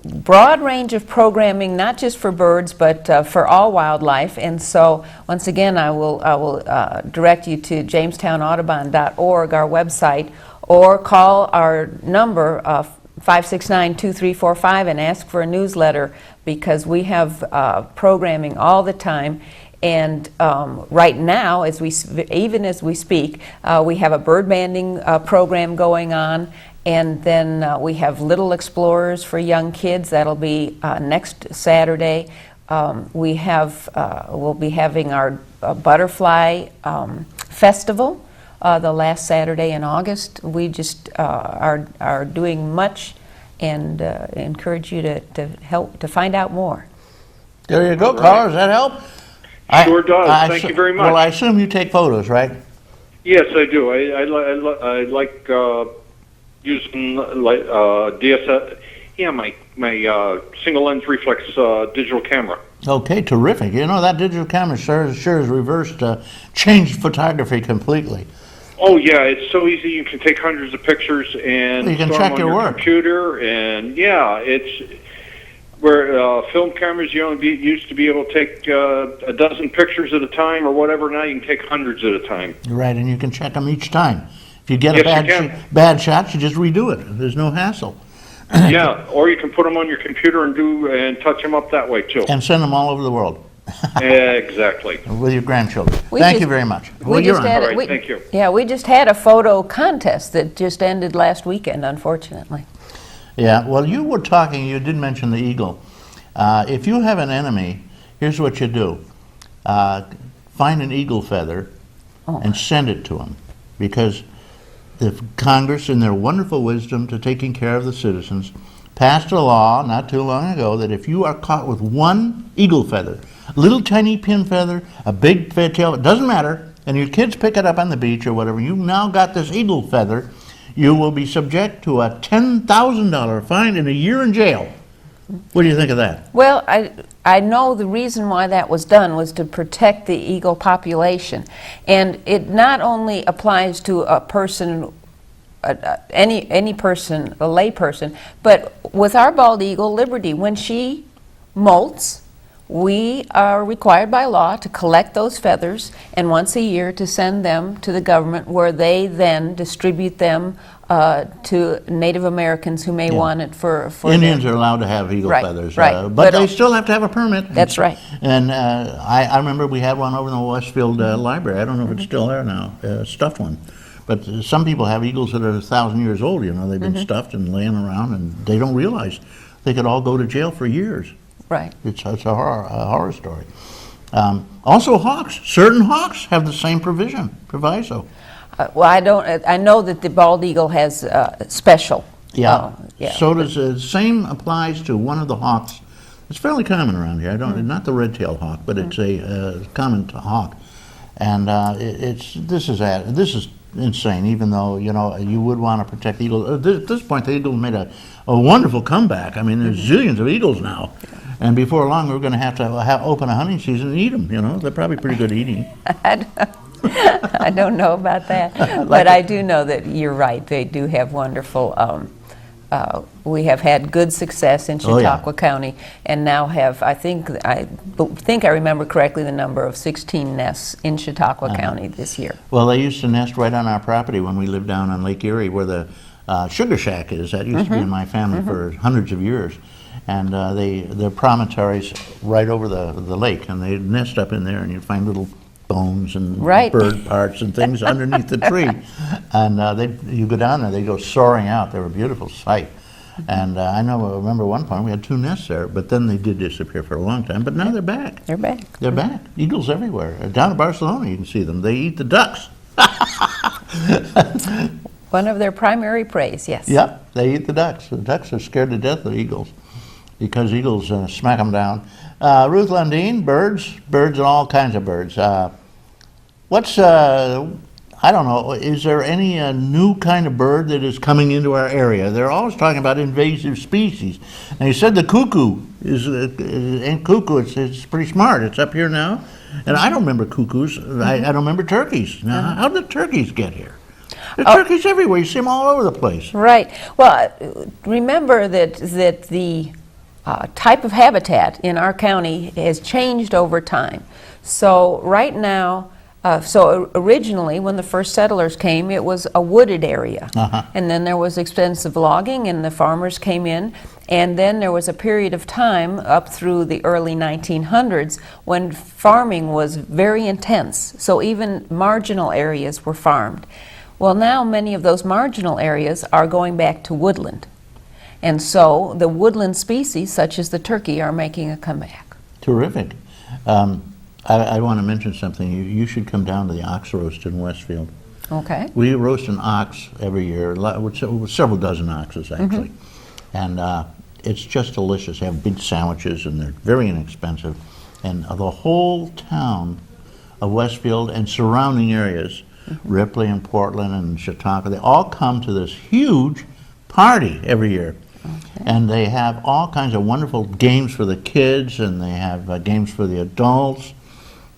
S10: broad range of programming, not just for birds, but for all wildlife. And so, once again, I will direct you to JamestownAudubon.org, our website, or call our number 569-2345 and ask for a newsletter because we have programming all the time. And right now, even as we speak, we have a bird banding program going on. And then we have Little Explorers for young kids. That'll be next Saturday. We'll be having our butterfly festival the last Saturday in August. We just are doing much and encourage you to help to find out more.
S2: There you go,
S13: All right.
S2: caller. Does that help?
S13: Sure does. Thank you very much.
S2: Well, I assume you take photos, right?
S13: Yes, I do. I like using DSL. Yeah, my single lens reflex digital camera.
S2: Okay, terrific. You know, that digital camera sure has reversed, changed photography completely.
S13: Oh yeah, it's so easy. You can take hundreds of pictures and
S2: You can
S13: store
S2: check
S13: them on
S2: your
S13: your
S2: work.
S13: computer, and yeah, it's where film cameras used to be able to take a dozen pictures at a time or whatever. Now you can take hundreds at a time.
S2: Right, and you can check them each time. If you get
S13: Yes,
S2: a
S13: you can.
S2: bad shot, you just redo it. There's no hassle.
S13: Yeah, or you can put them on your computer and touch them up that way too.
S2: And send them all over the world
S13: Exactly.
S2: with your grandchildren.
S10: We
S2: Thank
S10: just-
S2: you very much.
S10: We
S2: Well, you're
S10: just
S2: on.
S10: had
S13: All right,
S10: we-
S13: thank you.
S10: Yeah, we just had a photo contest that just ended last weekend, unfortunately.
S2: Yeah, well, you were talking, you did mention the eagle. If you have an enemy, here's what you do. Find an eagle feather and send it to him. Because the Congress, in their wonderful wisdom to taking care of the citizens, passed a law not too long ago that if you are caught with one eagle feather, a little tiny pin feather, a big tail, it doesn't matter, and your kids pick it up on the beach or whatever, you've now got this eagle feather, you will be subject to a $10,000 fine and a year in jail. What do you think of that?
S10: Well, I know the reason why that was done was to protect the eagle population. And it not only applies to a person, any person, a lay person, but with our bald eagle, Liberty, when she molts, we are required by law to collect those feathers and once a year to send them to the government where they then distribute them to Native Americans who may want it for
S2: Indians
S10: their-
S2: are allowed to have eagle
S10: Right,
S2: feathers,
S10: right.
S2: but they still have to have a permit.
S10: That's right.
S2: And I remember we had one over in the Westfield Library. I don't know if it's still there now, a stuffed one. But some people have eagles that are 1,000 years old, you know, they've been stuffed and laying around and they don't realize they could all go to jail for years.
S10: Right.
S2: It's a horror story. Also hawks, certain hawks have the same proviso.
S10: Well, I know that the bald eagle has special.
S2: Yeah.
S10: Yeah.
S2: So does the same applies to one of the hawks. It's fairly common around here. I don't not the red-tailed hawk, but it's a common hawk. And this is insane. Even though you would want to protect the eagle. At this point, the eagle made a wonderful comeback. I mean, there's zillions of eagles now, and before long, we're going to have open a hunting season and eat them. You know, they're probably pretty good eating.
S10: I don't know about that, but I do know that you're right. They do have wonderful. We have had good success in Chautauqua County, and now have I think I remember correctly the number of 16 nests in Chautauqua County this year.
S2: Well, they used to nest right on our property when we lived down on Lake Erie, where the sugar shack is. That used to be in my family for hundreds of years, and they're promontories right over the lake, and they nest up in there, and you'd find little bones and bird parts and things underneath the tree. And you go down there, they go soaring out. They're a beautiful sight. And I remember one point we had 2 nests there, but then they did disappear for a long time. But now they're back.
S10: They're back.
S2: They're back. Eagles everywhere. Down in Barcelona, you can see them. They eat the ducks.
S10: One of their primary preys, yes.
S2: Yep, they eat the ducks. The ducks are scared to death of eagles because eagles smack them down. Ruth Lundin, birds and all kinds of birds. I don't know, is there any new kind of bird that is coming into our area? They're always talking about invasive species. And you said the cuckoo it's pretty smart. It's up here now. And I don't remember cuckoos. I don't remember turkeys. Now, how did turkeys get here? There are turkeys everywhere. You see them all over the place.
S10: Right. Well, remember that the type of habitat in our county has changed over time. So right now, originally when the first settlers came, it was a wooded area. And then there was extensive logging and the farmers came in. And then there was a period of time up through the early 1900s when farming was very intense. So even marginal areas were farmed. Well, now many of those marginal areas are going back to woodland. And so the woodland species, such as the turkey, are making a comeback.
S2: Terrific. I want to mention something. You should come down to the ox roast in Westfield.
S10: Okay.
S2: We roast an ox every year, several dozen oxes actually. And it's just delicious. They have big sandwiches, and they're very inexpensive. And the whole town of Westfield and surrounding areas, Ripley and Portland and Chautauqua, they all come to this huge party every year. Okay. And they have all kinds of wonderful games for the kids, and they have games for the adults,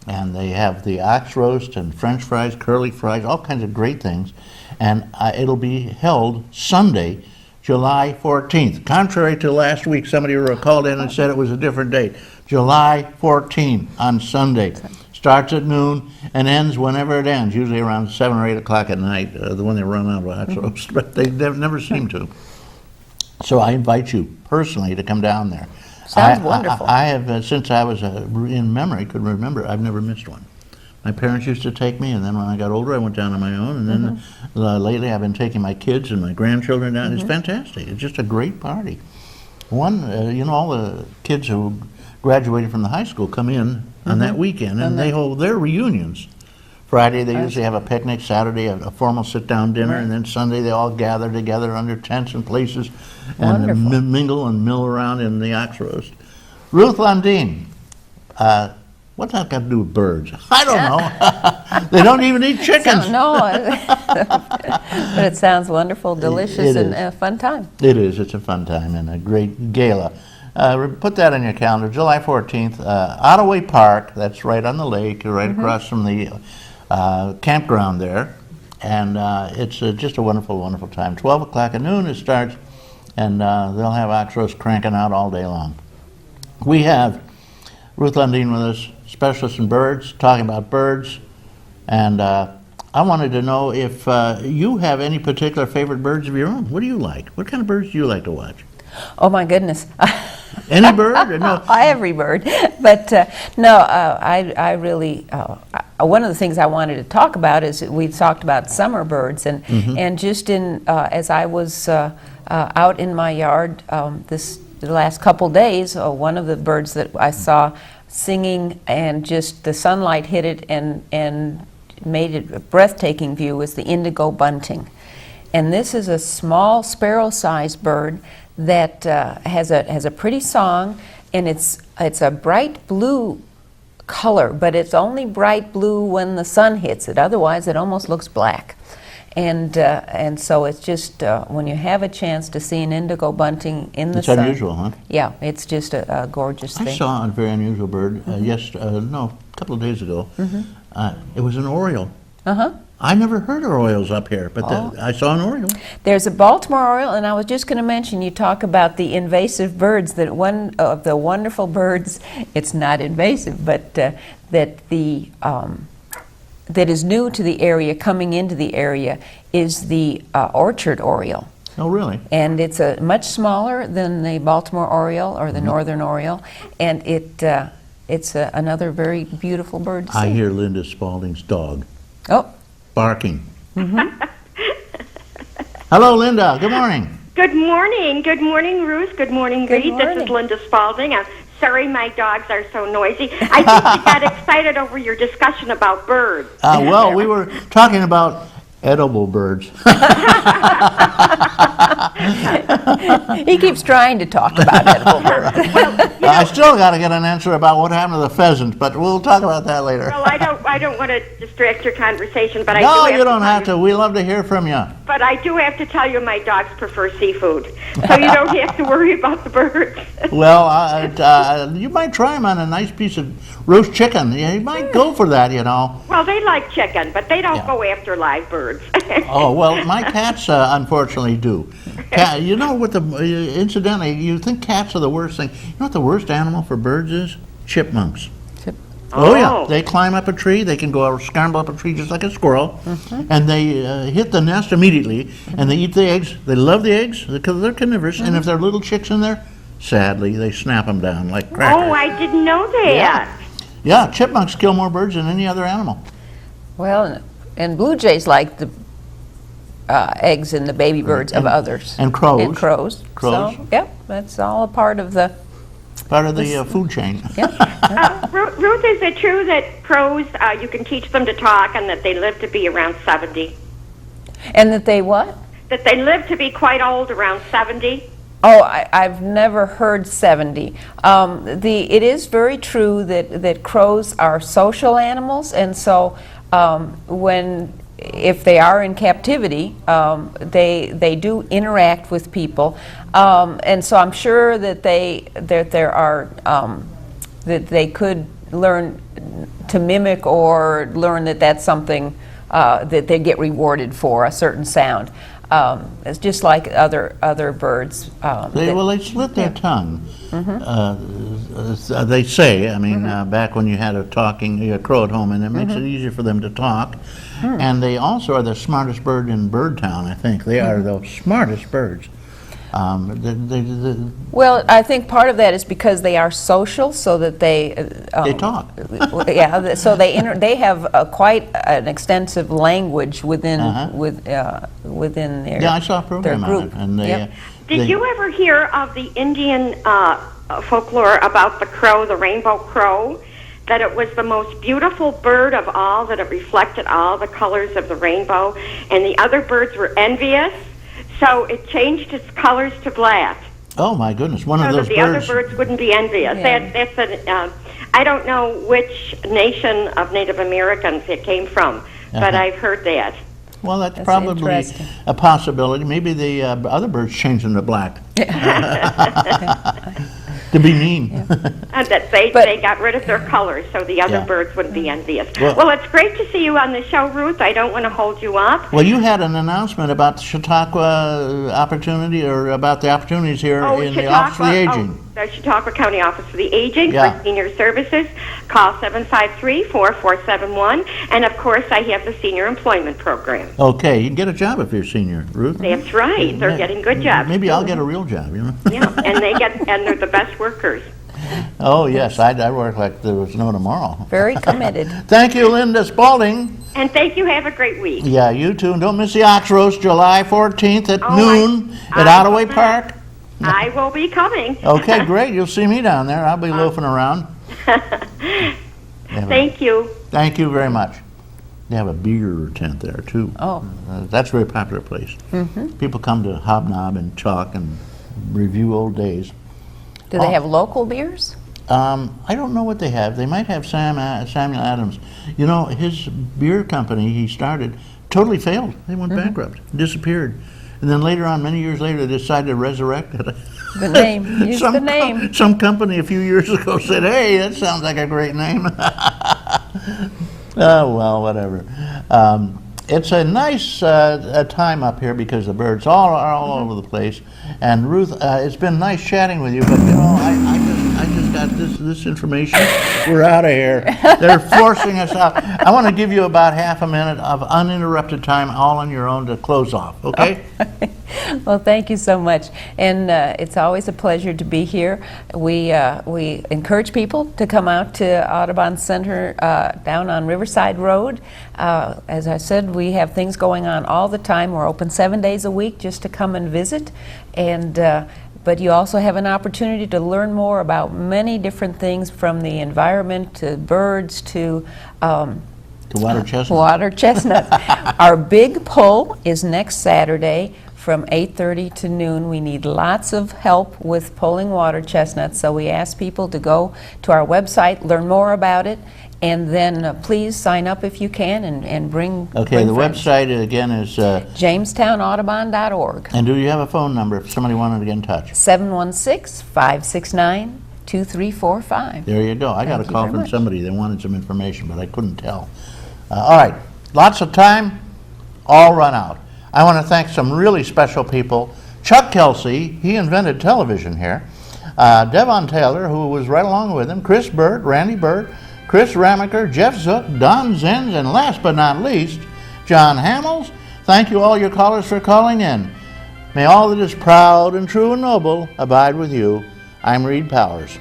S2: and they have the ox roast and French fries, curly fries, all kinds of great things. And it'll be held Sunday, July 14th. Contrary to last week, somebody called in and said it was a different date. July 14th on Sunday. Starts at noon and ends whenever it ends, usually around 7 or 8 o'clock at night, when they run out of ox roast, but they never seem to. So I invite you personally to come down there.
S10: Sounds wonderful.
S2: I have, since I was in memory, could remember, I've never missed one. My parents used to take me, and then when I got older, I went down on my own, and then lately I've been taking my kids and my grandchildren down. It's fantastic. It's just a great party. All the kids who graduated from the high school come in on that weekend, and they hold their reunions. Friday they usually have a picnic, Saturday a formal sit-down dinner, and then Sunday they all gather together under tents and places and mingle and mill around in the ox roast. Ruth Lundin, what's that got to do with birds? I don't know. They don't even eat chickens.
S10: But it sounds wonderful, delicious, and a fun time.
S2: It is. It's a fun time and a great gala. Put that on your calendar, July 14th, Ottaway Park, that's right on the lake, right across from the campground there. And it's just a wonderful, wonderful time. 12 o'clock at noon it starts, and they'll have ox roast cranking out all day long. We have Ruth Lundin with us, specialist in birds, talking about birds. And I wanted to know if you have any particular favorite birds of your own. What do you like? What kind of birds do you like to watch?
S10: Oh my goodness.
S2: Any bird? Or no?
S10: Every bird. But I really, one of the things I wanted to talk about is we talked about summer birds, and just as I was out in my yard the last couple days, one of the birds that I saw singing and just the sunlight hit it and made it a breathtaking view was the indigo bunting. And this is a small sparrow-sized bird that has a pretty song, and it's a bright blue color, but it's only bright blue when the sun hits it. Otherwise, it almost looks black. And so it's just when you have a chance to see an indigo bunting in the sun.
S2: It's unusual, huh?
S10: Yeah, it's just a gorgeous thing.
S2: I saw a very unusual bird a couple of days ago. It was an oriole. I never heard of orioles up here, but I saw an oriole.
S10: There's a Baltimore oriole, and I was just going to mention, you talk about the invasive birds, that one of the wonderful birds, it's not invasive, but that is new to the area, coming into the area, is the orchard oriole.
S2: Oh, really?
S10: And it's much smaller than the Baltimore oriole or the northern oriole, and it's another very beautiful bird to see.
S2: I hear Linda Spaulding's dog.
S10: Oh.
S2: Barking. Hello, Linda. Good morning.
S14: Good morning. Good morning, Ruth. Good morning, Reed. This is Linda Spaulding. I'm sorry my dogs are so noisy. I think you got excited over your discussion about birds.
S2: Well, we were talking about edible birds.
S10: He keeps trying to talk about edible birds.
S2: I still got to get an answer about what happened to the pheasant, but we'll talk about that later.
S14: Well, I don't want to distract your conversation, but
S2: No, you don't have to. We love to hear from you.
S14: But I do have to tell you my dogs prefer seafood, so you don't have to worry about the birds.
S2: Well, you might try them on a nice piece of roast chicken. You might go for that, you know.
S14: Well, they like chicken, but they don't go after live birds.
S2: Oh, well, my cats unfortunately do. You know what incidentally, you think cats are the worst thing. You know what the worst animal for birds is? Chipmunks. Oh, yeah. They climb up a tree. They can go scramble up a tree just like a squirrel. And they hit the nest immediately, and they eat the eggs. They love the eggs because they're carnivorous. And if there are little chicks in there, sadly, they snap them down like crackers.
S14: Oh, I didn't know that.
S2: Yeah, chipmunks kill more birds than any other animal.
S10: Well, and blue jays like the eggs and the baby birds of others.
S2: And crows.
S10: And crows. So, yep, that's all a part of the...
S2: food chain.
S14: Ruth, is it true that crows, you can teach them to talk and that they live to be around 70?
S10: And that they what?
S14: That they live to be quite old, around 70?
S10: Oh, I've never heard 70. It is very true that crows are social animals, and so if they are in captivity, they do interact with people, and so I'm sure that they could learn to mimic or learn that that's something that they get rewarded for, a certain sound. It's just like other birds.
S2: They split their tongue. They say, I mean, back when you had a crow at home, and it makes it easier for them to talk. And they also are the smartest bird in Birdtown, I think. They are the smartest birds.
S10: Well, I think part of that is because they are social, so that they
S2: talk.
S10: Yeah, so they have quite an extensive language within within their
S2: I saw a program
S10: their group.
S2: on it. And they,
S14: Did you ever hear of the Indian folklore about the crow, the rainbow crow? That it was the most beautiful bird of all, that it reflected all the colors of the rainbow, and the other birds were envious, so it changed its colors to black.
S2: Oh my goodness! One of those
S14: the
S2: birds.
S14: other birds wouldn't be envious.
S10: Yeah.
S14: I don't know which nation of Native Americans it came from, but I've heard that.
S2: Well, that's probably a possibility. Maybe the other birds changed them to black. To be mean.
S14: And that they got rid of their colors, so the other birds wouldn't be envious. Well, it's great to see you on the show, Ruth. I don't want to hold you up.
S2: Well, you had an announcement about the Chautauqua opportunity, or about the opportunities here in the Office for the Aging.
S14: The Chautauqua County Office for the Aging for Senior Services. Call 753-4471. And, of course, I have the Senior Employment Program.
S2: Okay, you can get a job if you're a senior, Ruth.
S14: That's right. They're getting good jobs.
S2: Maybe I'll get a real job, you know?
S14: Yeah, and they're the best workers.
S2: Oh, yes, I work like there was no tomorrow.
S10: Very committed.
S2: Thank you, Linda Spalding.
S14: And thank you. Have a great week.
S2: Yeah, you too. And don't miss the Ox Roast, July 14th at noon at Ottaway Park.
S14: I will be coming.
S2: Okay, great. You'll see me down there. I'll be loafing around.
S14: Thank you.
S2: Thank you very much. They have a beer tent there, too.
S10: Oh.
S2: That's a very popular place. People come to hobnob and talk and review old days.
S10: Do they have local beers?
S2: I don't know what they have. They might have Samuel Adams. You know, his beer company he started totally failed. They went bankrupt, disappeared. And then later on, many years later, they decided to resurrect it.
S10: The name. Use the name.
S2: Some company a few years ago said, hey, that sounds like a great name. Oh, well, whatever. It's a nice time up here because the birds are all over the place. And Ruth, it's been nice chatting with you, but you know, I just got this information. We're out of here. They're forcing us out. I want to give you about half a minute of uninterrupted time, all on your own, to close off, okay?
S10: Well, thank you so much. And it's always a pleasure to be here. We encourage people to come out to Audubon Center down on Riverside Road. As I said, we have things going on all the time. We're open 7 days a week just to come and visit. And but you also have an opportunity to learn more about many different things, from the environment to birds to
S2: water chestnut.
S10: Water chestnut. Our big pull is next Saturday from 8:30 to noon. We need lots of help with pulling water chestnuts, so we ask people to go to our website, learn more about it, and then please sign up if you can and bring
S2: Okay, the
S10: friends.
S2: website again is
S10: JamestownAudubon.org.
S2: And do you have a phone number if somebody wanted to get in touch?
S10: 716-569-2345.
S2: There you go. I got a
S10: Thank you
S2: call
S10: very
S2: from
S10: much.
S2: somebody. They wanted some information, but I couldn't tell. All right, lots of time, all run out. I want to thank some really special people. Chuck Kelsey, he invented television here. Devon Taylor, who was right along with him. Chris Burt, Randy Burt, Chris Ramaker, Jeff Zook, Don Zenz, and last but not least, John Hamels. Thank you all your callers for calling in. May all that is proud and true and noble abide with you. I'm Reed Powers.